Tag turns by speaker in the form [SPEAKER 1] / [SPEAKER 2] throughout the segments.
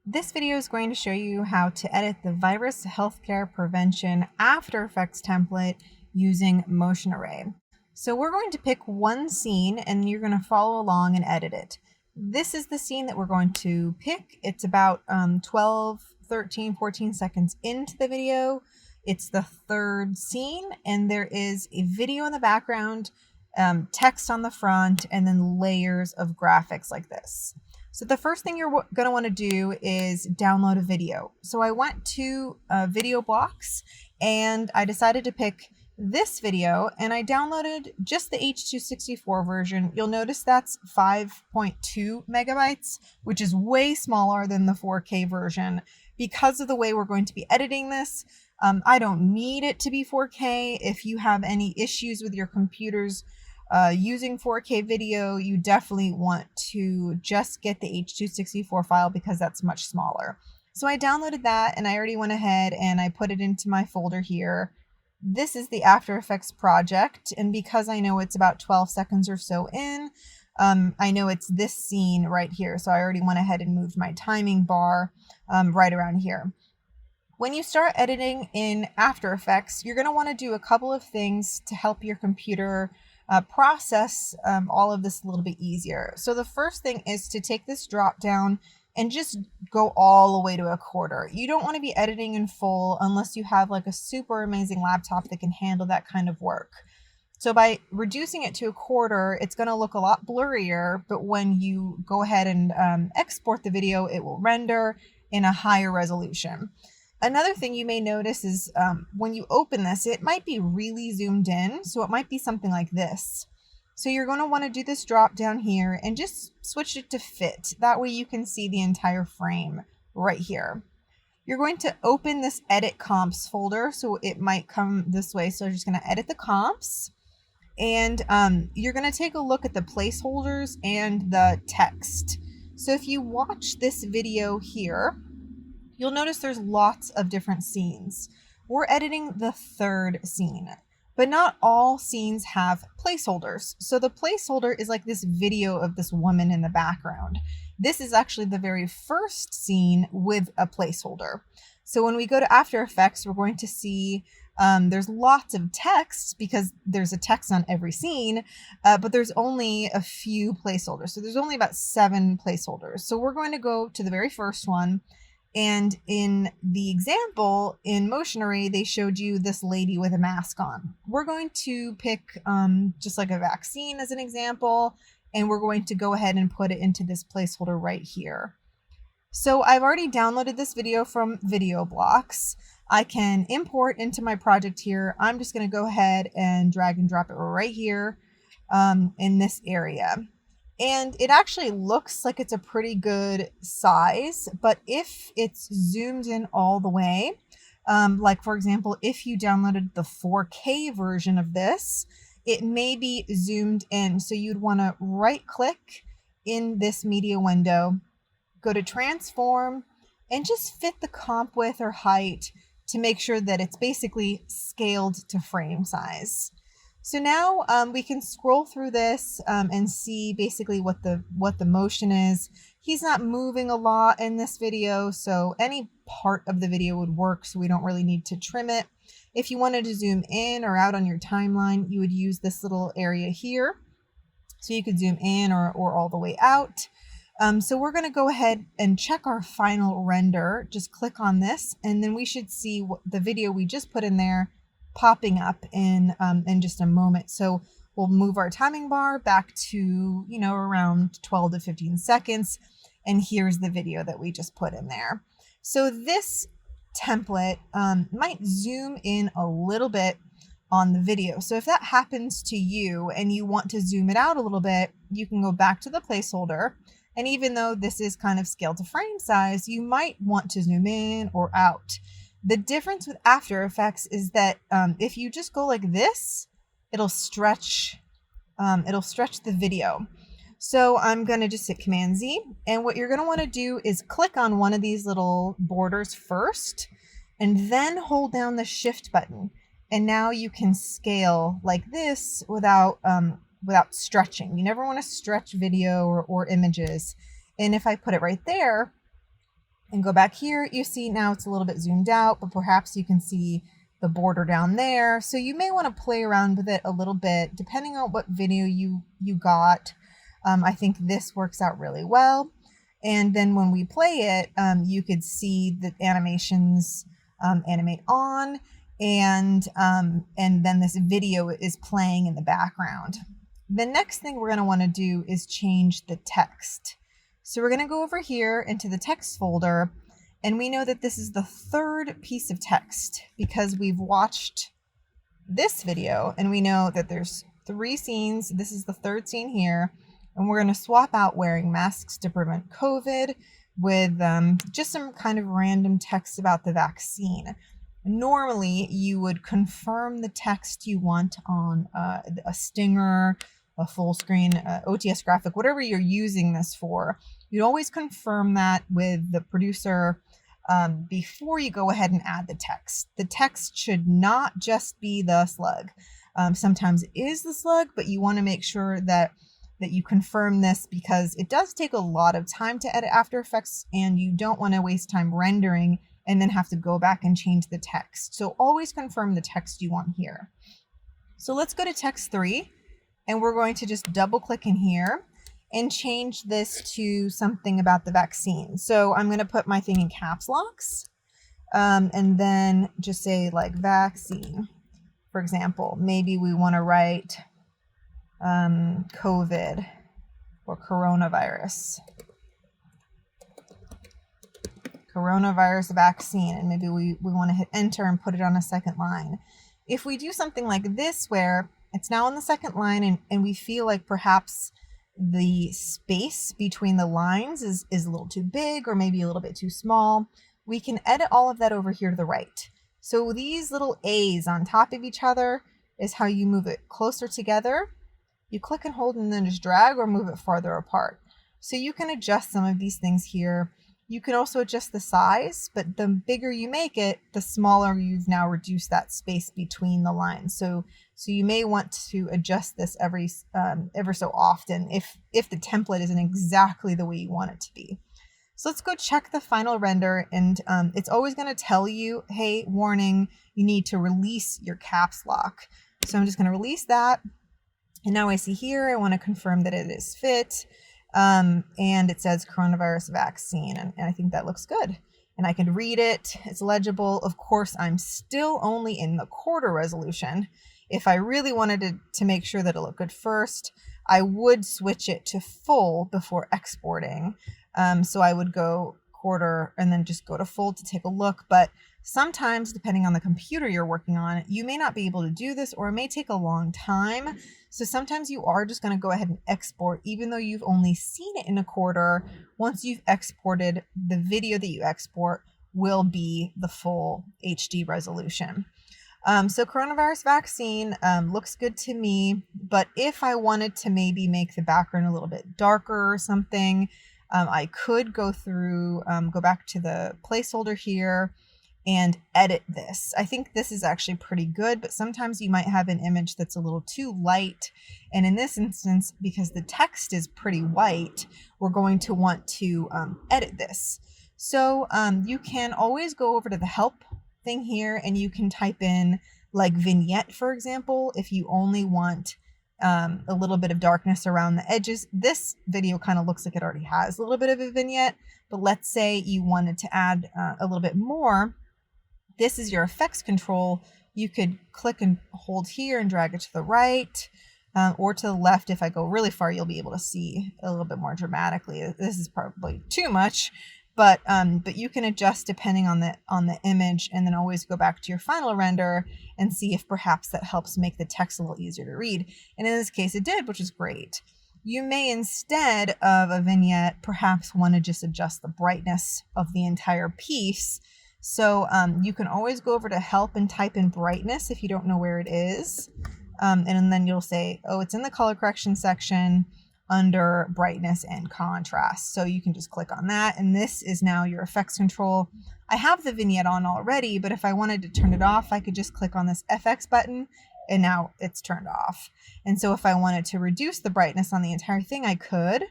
[SPEAKER 1] This video is going to show you how to edit the Virus Healthcare Prevention After Effects template using Motion Array. So we're going to pick one scene and you're going to follow along and edit it. This is the scene that we're going to pick. It's about 12, 13, 14 seconds into the video. It's the third scene and there is a video in the background, text on the front, and then layers of graphics like this. So the first thing you're going to want to do is download a video. So I went to Video Blocks and I decided to pick this video and I downloaded just the H.264 version. You'll notice that's 5.2 megabytes, which is way smaller than the 4K version. Because of the way we're going to be editing this, I don't need it to be 4K. If you have any issues with your computers using 4K video, you definitely want to just get the H.264 file because that's much smaller. So I downloaded that and I already went ahead and I put it into my folder here. This is the After Effects project, and because I know it's about 12 seconds or so in, I know it's this scene right here. So I already went ahead and moved my timing bar right around here. When you start editing in After Effects, you're going to want to do a couple of things to help your computer process all of this a little bit easier. So the first thing is to take this drop down and just go all the way to a quarter. You don't want to be editing in full unless you have like a super amazing laptop that can handle that kind of work. So by reducing it to a quarter, it's going to look a lot blurrier, but when you go ahead and export the video, it will render in a higher resolution. Another thing you may notice is when you open this, it might be really zoomed in. So it might be something like this. So you're going to want to do this drop down here and just switch it to fit. That way you can see the entire frame right here. You're going to open this edit comps folder. So it might come this way. So you're just going to edit the comps. And you're going to take a look at the placeholders and the text. So if you watch this video here, you'll notice there's lots of different scenes. We're editing the third scene, but not all scenes have placeholders. So the placeholder is like this video of this woman in the background. This is actually the very first scene with a placeholder. So when we go to After Effects, we're going to see there's lots of text because there's a text on every scene, but there's only a few placeholders. So there's only about 7 placeholders. So we're going to go to the very first one. And in the example in Motion Array, they showed you this lady with a mask on. We're going to pick just like a vaccine as an example, and we're going to go ahead and put it into this placeholder right here. So I've already downloaded this video from Video Blocks. I can import into my project here. I'm just going to go ahead and drag and drop it right here in this area. And it actually looks like it's a pretty good size, but if it's zoomed in all the way, like for example, if you downloaded the 4K version of this, it may be zoomed in. So you'd want to right click in this media window, go to transform, and just fit the comp width or height to make sure that it's basically scaled to frame size. So now we can scroll through this and see basically what the motion is. He's not moving a lot in this video, so any part of the video would work, so we don't really need to trim it. If you wanted to zoom in or out on your timeline, you would use this little area here. So you could zoom in or all the way out. So we're going to go ahead and check our final render. Just click on this, and then we should see what the video we just put in there popping up in just a moment. So we'll move our timing bar back to, around 12 to 15 seconds. And here's the video that we just put in there. So this template might zoom in a little bit on the video. So if that happens to you and you want to zoom it out a little bit, you can go back to the placeholder. And even though this is kind of scaled to frame size, you might want to zoom in or out. The difference with After Effects is that if you just go like this, it'll stretch the video. So I'm going to just hit Command Z, and what you're going to want to do is click on one of these little borders first, and then hold down the Shift button. And now you can scale like this without stretching. You never want to stretch video or images. And if I put it right there, and go back here, you see now it's a little bit zoomed out, but perhaps you can see the border down there. So you may want to play around with it a little bit, depending on what video you got. I think this works out really well. And then when we play it, you could see the animations animate on, and then this video is playing in the background. The next thing we're going to want to do is change the text. So we're going to go over here into the text folder, and we know that this is the third piece of text because we've watched this video and we know that there's 3 scenes. This is the third scene here, and we're going to swap out wearing masks to prevent COVID with just some kind of random text about the vaccine. Normally, you would confirm the text you want on a stinger, a full screen, OTS graphic, whatever you're using this for. You'd always confirm that with the producer before you go ahead and add the text. The text should not just be the slug. Sometimes it is the slug, but you want to make sure that you confirm this because it does take a lot of time to edit After Effects, and you don't want to waste time rendering and then have to go back and change the text. So always confirm the text you want here. So let's go to text 3, and we're going to just double click in here and change this to something about the vaccine. So I'm going to put my thing in caps locks, and then just say like vaccine. For example, maybe we want to write COVID or coronavirus vaccine, and maybe we want to hit enter and put it on a second line. If we do something like this where it's now on the second line and we feel like perhaps the space between the lines is a little too big or maybe a little bit too small, we can edit all of that over here to the right. So these little A's on top of each other is how you move it closer together. You click and hold and then just drag or move it farther apart. So you can adjust some of these things here. You can also adjust the size, but the bigger you make it, the smaller you've now reduced that space between the lines. So you may want to adjust this ever so often if the template isn't exactly the way you want it to be. So let's go check the final render, and it's always going to tell you, hey, warning, you need to release your caps lock. So I'm just going to release that. And now I see here, I want to confirm that it is fit. And it says coronavirus vaccine, and I think that looks good. And I can read it, it's legible. Of course, I'm still only in the quarter resolution. If I really wanted to make sure that it looked good first, I would switch it to full before exporting. So I would go quarter and then just go to full to take a look. But sometimes, depending on the computer you're working on, you may not be able to do this, or it may take a long time. So sometimes you are just going to go ahead and export, even though you've only seen it in a quarter. Once you've exported, the video that you export will be the full HD resolution. So coronavirus vaccine looks good to me, but if I wanted to maybe make the background a little bit darker or something, I could go through, go back to the placeholder here and edit this. I think this is actually pretty good, but sometimes you might have an image that's a little too light. And in this instance, because the text is pretty white, we're going to want to edit this. So you can always go over to the help thing here, and you can type in like vignette, for example, if you only want a little bit of darkness around the edges. This video kind of looks like it already has a little bit of a vignette, but let's say you wanted to add a little bit more. This is your effects control. You could click and hold here and drag it to the right or to the left. If I go really far, you'll be able to see a little bit more dramatically. This is probably too much, but you can adjust depending on the image, and then always go back to your final render and see if perhaps that helps make the text a little easier to read. And in this case, it did, which is great. You may, instead of a vignette, perhaps want to just adjust the brightness of the entire piece. So you can always go over to help and type in brightness if you don't know where it is. And then you'll say, oh, it's in the color correction section under brightness and contrast. So you can just click on that. And this is now your effects control. I have the vignette on already, but if I wanted to turn it off, I could just click on this FX button, and now it's turned off. And so if I wanted to reduce the brightness on the entire thing, I could,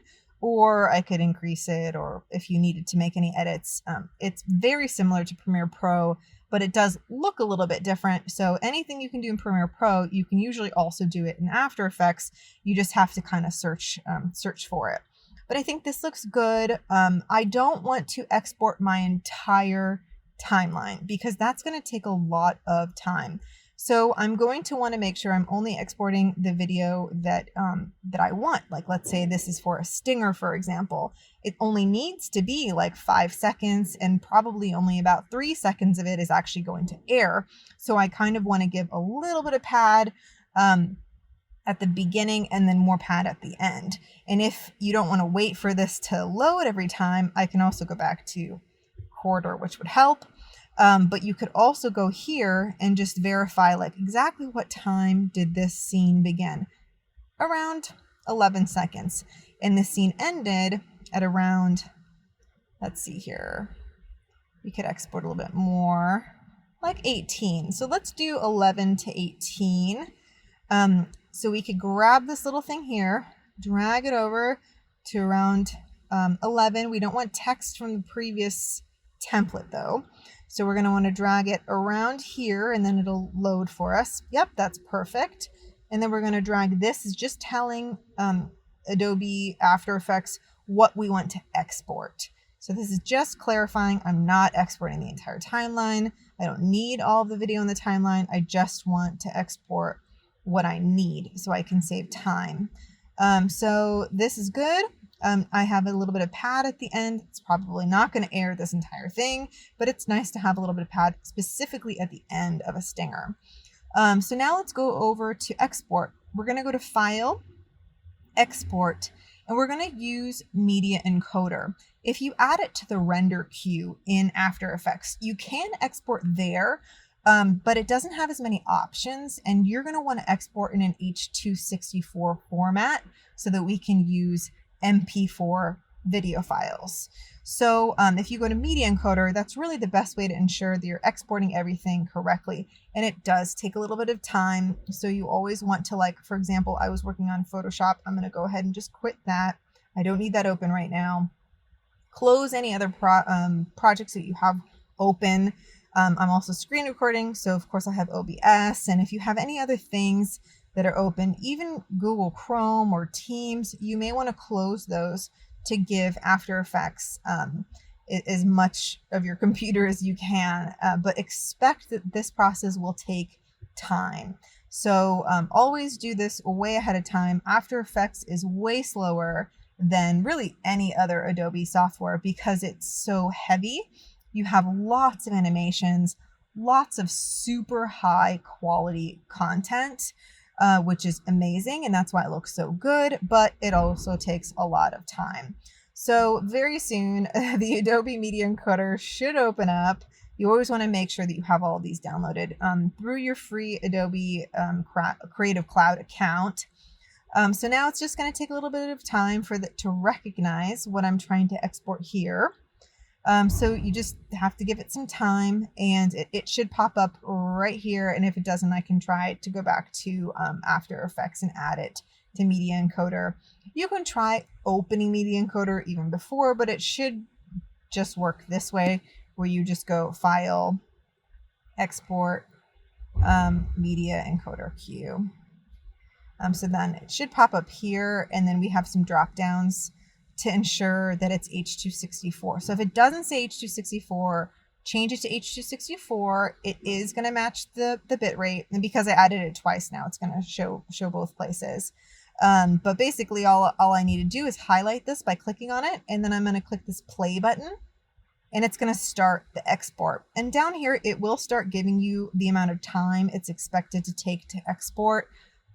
[SPEAKER 1] or I could increase it, or if you needed to make any edits. It's very similar to Premiere Pro, but it does look a little bit different. So anything you can do in Premiere Pro, you can usually also do it in After Effects. You just have to kind of search for it. But I think this looks good. I don't want to export my entire timeline because that's going to take a lot of time. So I'm going to want to make sure I'm only exporting the video that I want. Like, let's say this is for a stinger, for example. It only needs to be like 5 seconds, and probably only about 3 seconds of it is actually going to air. So I kind of want to give a little bit of pad at the beginning and then more pad at the end. And if you don't want to wait for this to load every time, I can also go back to quarter, which would help. But you could also go here and just verify like exactly what time did this scene begin. Around 11 seconds. And the scene ended at around, let's see here. We could export a little bit more, like 18. So let's do 11 to 18. So we could grab this little thing here, drag it over to around 11. We don't want text from the previous template though. So we're going to want to drag it around here and then it'll load for us. Yep, that's perfect. And then we're going to drag this, is just telling Adobe After Effects what we want to export. So this is just clarifying I'm not exporting the entire timeline. I don't need all of the video in the timeline. I just want to export what I need so I can save time. So this is good. I have a little bit of pad at the end. It's probably not going to air this entire thing, but it's nice to have a little bit of pad specifically at the end of a stinger. So now let's go over to export. We're going to go to File, Export, and we're going to use Media Encoder. If you add it to the render queue in After Effects, you can export there, but it doesn't have as many options, and you're going to want to export in an H.264 format so that we can use MP4 video files. So if you go to Media Encoder, that's really the best way to ensure that you're exporting everything correctly. And it does take a little bit of time. So you always want to, like, for example, I was working on Photoshop. I'm going to go ahead and just quit that. I don't need that open right now. Close any other projects that you have open. I'm also screen recording, so of course I have OBS. And if you have any other things that are open, even Google Chrome or Teams, you may want to close those to give After Effects as much of your computer as you can, but expect that this process will take time. So always do this way ahead of time. After Effects is way slower than really any other Adobe software because it's so heavy. You have lots of animations, lots of super high quality content, which is amazing, and that's why it looks so good, but it also takes a lot of time. So very soon, the Adobe Media Encoder should open up. You always want to make sure that you have all of these downloaded through your free Adobe Creative Cloud account. So now it's just going to take a little bit of time for it to recognize what I'm trying to export here. So you just have to give it some time, and it should pop up right here. And if it doesn't, I can try to go back to After Effects and add it to Media Encoder. You can try opening Media Encoder even before, but it should just work this way, where you just go File, Export, Media Encoder queue. So then it should pop up here, and then we have some drop downs to ensure that it's H.264. So if it doesn't say H.264, change it to H.264. It is going to match the bit rate, and because I added it twice now, it's going to show both places. But basically all I need to do is highlight this by clicking on it, and then I'm going to click this play button, and it's going to start the export. And down here, it will start giving you the amount of time it's expected to take to export,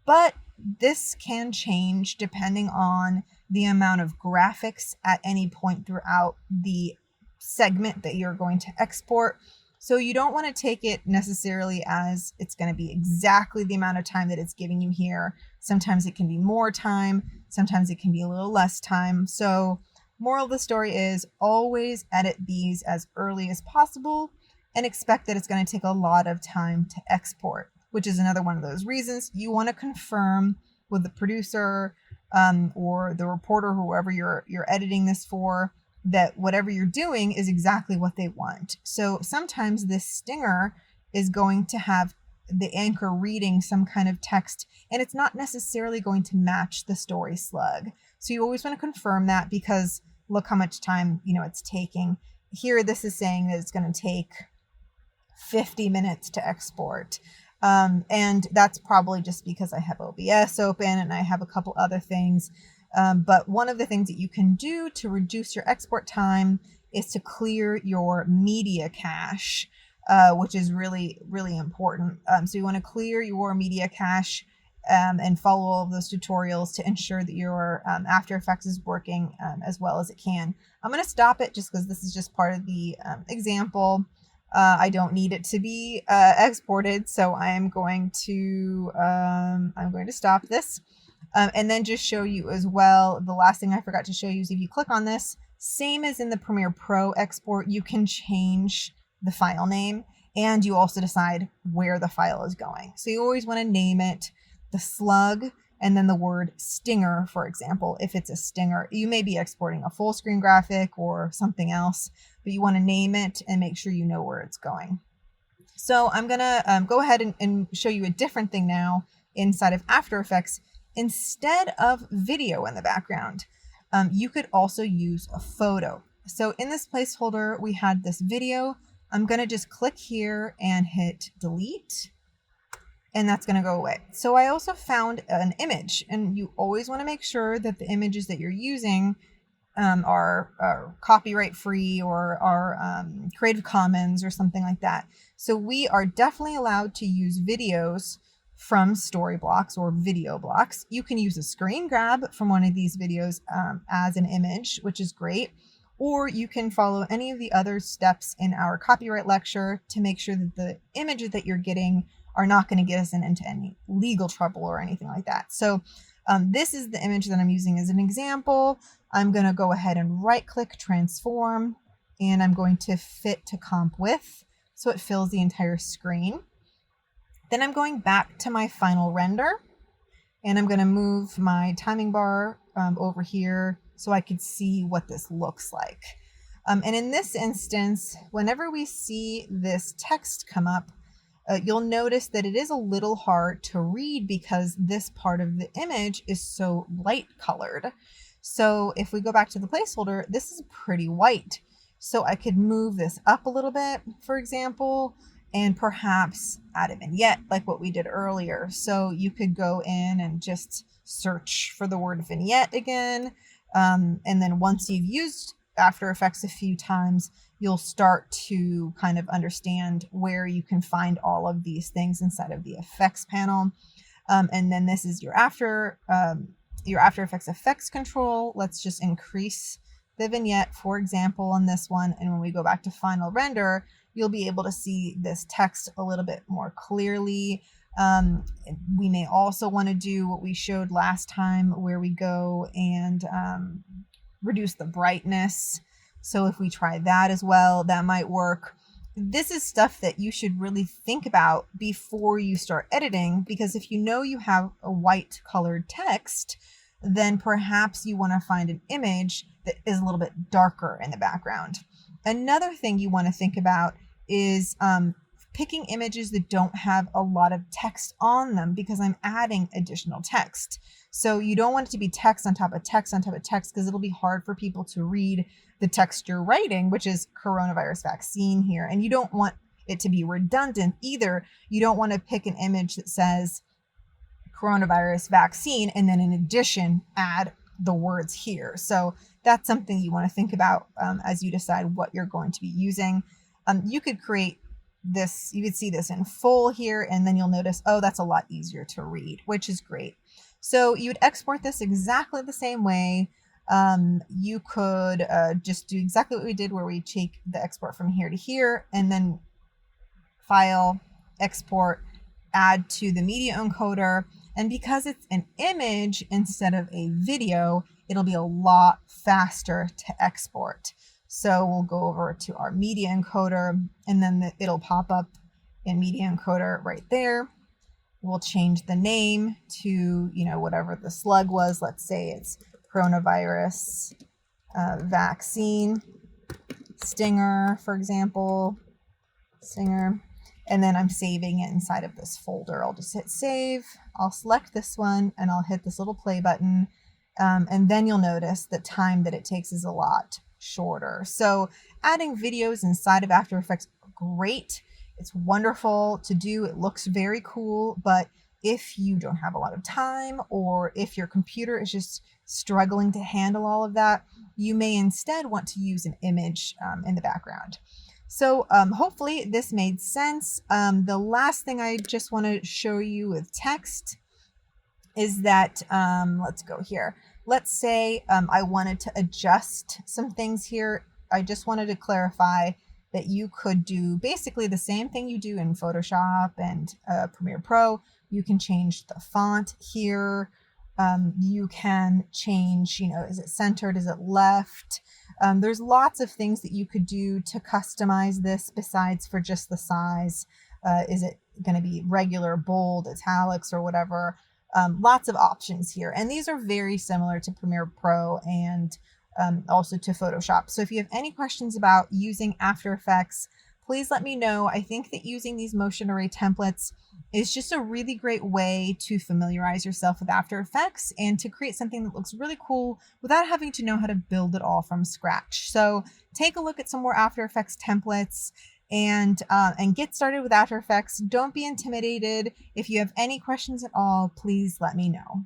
[SPEAKER 1] but this can change depending on the amount of graphics at any point throughout the segment that you're going to export. So you don't want to take it necessarily as it's going to be exactly the amount of time that it's giving you here. Sometimes it can be more time, sometimes it can be a little less time. So moral of the story is always edit these as early as possible and expect that it's going to take a lot of time to export, which is another one of those reasons you want to confirm with the producer or the reporter, whoever you're editing this for, that whatever you're doing is exactly what they want. So sometimes this stinger is going to have the anchor reading some kind of text, and it's not necessarily going to match the story slug. So you always want to confirm that, because look how much time, it's taking. Here, this is saying that it's going to take 50 minutes to export. And that's probably just because I have OBS open and I have a couple other things. But one of the things that you can do to reduce your export time is to clear your media cache, which is really, really important. So you want to clear your media cache and follow all of those tutorials to ensure that your After Effects is working as well as it can. I'm going to stop it just because this is just part of the example. I don't need it to be exported, so I'm going to stop this. And then just show you as well, the last thing I forgot to show you is if you click on this, same as in the Premiere Pro export, you can change the file name, and you also decide where the file is going. So you always want to name it the slug and then the word stinger, for example. If it's a stinger, you may be exporting a full screen graphic or something else, but you want to name it and make sure you know where it's going. So I'm going to go ahead and show you a different thing now inside of After Effects. Instead of video in the background, you could also use a photo. So in this placeholder, we had this video. I'm going to just click here and hit delete, and that's going to go away. So I also found an image, and you always want to make sure that the images that you're using are copyright free or are Creative Commons or something like that. So we are definitely allowed to use videos from Storyblocks or Video Blocks. You can use a screen grab from one of these videos as an image, which is great. Or you can follow any of the other steps in our copyright lecture to make sure that the images that you're getting are not going to get us into any legal trouble or anything like that. So this is the image that I'm using as an example. I'm going to go ahead and right click transform, and I'm going to fit to comp with so it fills the entire screen. Then I'm going back to my final render, and I'm going to move my timing bar over here so I could see what this looks like. And in this instance, whenever we see this text come up, you'll notice that it is a little hard to read because this part of the image is so light colored. So if we go back to the placeholder, this is pretty white. So I could move this up a little bit, for example, and perhaps add a vignette like what we did earlier. So you could go in and just search for the word vignette again. And then once you've used After Effects a few times, you'll start to kind of understand where you can find all of these things inside of the effects panel. And then this is your After Effects effects control. Let's just increase the vignette, for example, on this one. And when we go back to final render, you'll be able to see this text a little bit more clearly. We may also want to do what we showed last time, where we go and reduce the brightness. So if we try that as well, that might work. This is stuff that you should really think about before you start editing, because if you know you have a white colored text, then perhaps you want to find an image that is a little bit darker in the background. Another thing you want to think about is picking images that don't have a lot of text on them, because I'm adding additional text. So you don't want it to be text on top of text on top of text, because it'll be hard for people to read the text you're writing, which is coronavirus vaccine here. And you don't want it to be redundant either. You don't want to pick an image that says coronavirus vaccine and then in addition add the words here. So that's something you want to think about as you decide what you're going to be using. You could create this, you could see this in full here, and then you'll notice, oh, that's a lot easier to read, which is great. So you would export this exactly the same way. You could just do exactly what we did, where we take the export from here to here, and then file, export, add to the media encoder. And because it's an image instead of a video, it'll be a lot faster to export. So we'll go over to our media encoder, and then it'll pop up in media encoder right there. We'll change the name to, whatever the slug was. Let's say it's coronavirus vaccine stinger, for example, stinger. And then I'm saving it inside of this folder. I'll just hit save. I'll select this one and I'll hit this little play button. And then you'll notice the time that it takes is a lot shorter. So adding videos inside of After Effects, great. It's wonderful to do. It looks very cool, but if you don't have a lot of time, or if your computer is just struggling to handle all of that, you may instead want to use an image in the background. So hopefully this made sense. The last thing I just want to show you with text is that, let's go here. Let's say I wanted to adjust some things here. I just wanted to clarify that you could do basically the same thing you do in Photoshop and Premiere Pro. You can change the font here. You can change, is it centered? Is it left? There's lots of things that you could do to customize this besides for just the size. Is it going to be regular, bold, italics, or whatever? Lots of options here. And these are very similar to Premiere Pro and also to Photoshop. So if you have any questions about using After Effects, please let me know. I think that using these motion array templates is just a really great way to familiarize yourself with After Effects and to create something that looks really cool without having to know how to build it all from scratch. So take a look at some more After Effects templates and get started with After Effects. Don't be intimidated. If you have any questions at all, please let me know.